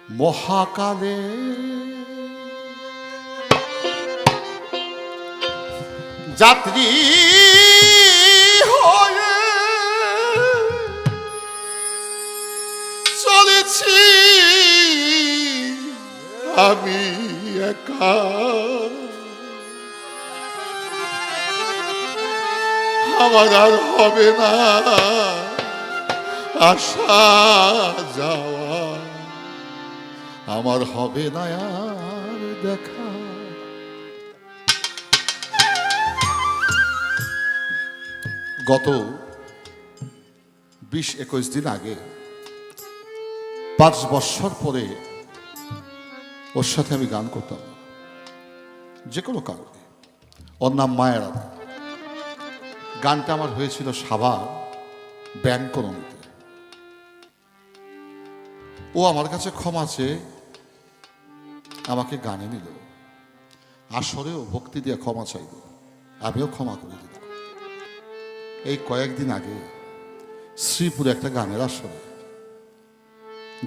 মহাকালে যাত্রী হয়ে চলেছি আমি একা। আমার আর হবে না আসা যাওয়া, আমার হবে না আর দেখা। গত 20-21 দিন আগে 5 বছর পরে ওর সাথে আমি গান করতাম, যে কোনো কারণে। ওর নাম মায়েরা। গানটা আমার হয়েছিল সাভার ব্যাংক কলোনিতে। ও আমার কাছে ক্ষমা চেয়ে আমাকে গানে নিল, আসরেও ভক্তি দিয়ে ক্ষমা চাইল, আমিও ক্ষমা করে দিলাম। এই কয়েকদিন আগে শ্রীপুরে একটা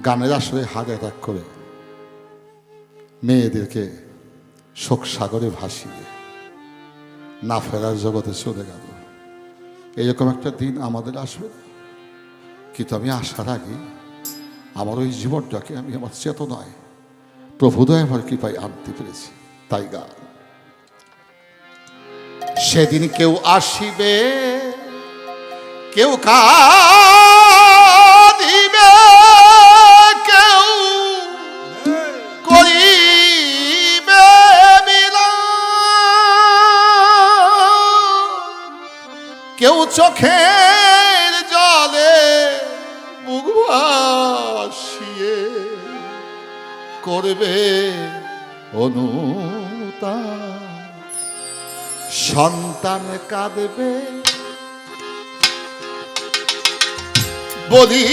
গানের আসরে হার্ট অ্যাটাক করে মেয়েদেরকে শোক সাগরে ভাসিয়ে না ফেরার জগতে চলে গেল। এইরকম একটা দিন আমাদের আসবে, কিন্তু আমি আসার আগে আমার ওই জীবনটাকে আমি আমার চেতনায় প্রভুদয় আমার কৃপায় আনতে পেরেছি। তাই গান। সেদিন কেউ আসিবে, কেউ কাঁদিবে, কেউ করিবে বিলাপ, কেউ চোখের জলে মুখ ভাসিয়ে করবে অনুতাপ। সন্তান কাঁদবে বলি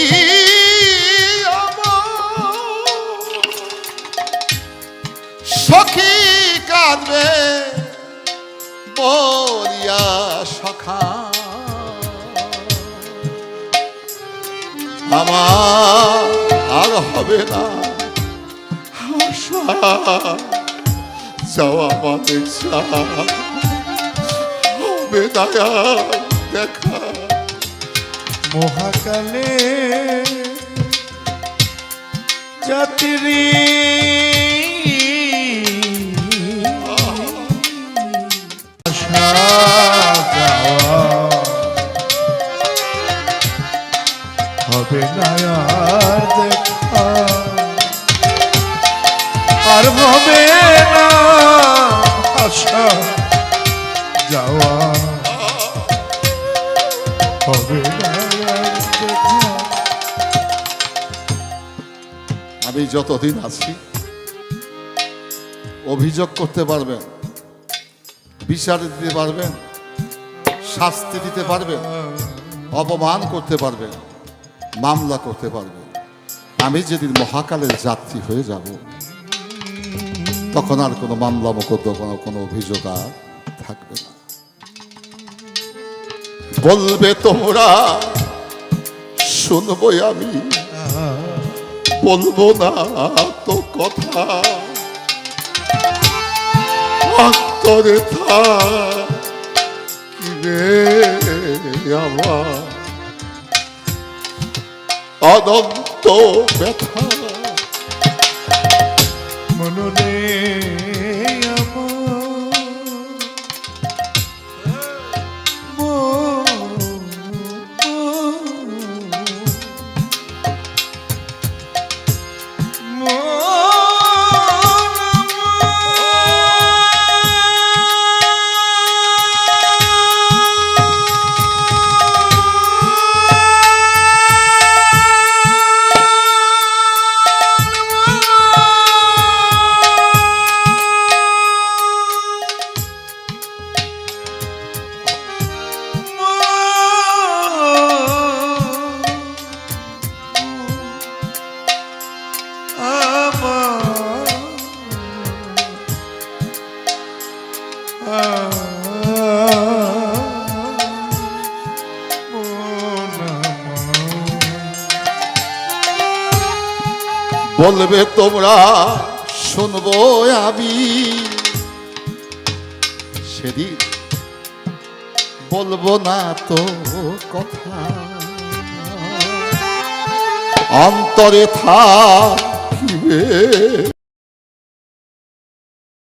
সখী কাঁদবে বলিয়া সখা। আমার আর হবে না আশা যাওয়া, মানে হবে না দেখা। মহাকালে যাত্রী আসা যাওয়া, হবে না আর দেখা, আর হবে না আসা যাওয়া, হবে না আর দেখা। আমি যতদিন আছি অভিযোগ করতে পারবেন, বিচার দিতে পারবেন, শাস্তি দিতে পারবেন, অপমান করতে পারবেন, মামলা করতে পারবেন। আমি যেদিন মহাকালের যাত্রী হয়ে যাব তখন আর কোনো মামলা মোকদ্দমা, কোনো অভিযোগ আর থাকবে না। বলবে তোমরা শুনবই আমি, বলবো না তো কথা, অন্তরে থাকিবে আমার অনন্ত ব্যথা। মনরে বলবে তোমরা শুনবো আমি সেদিন বলবো না তো কথা অন্তরে থাকিবে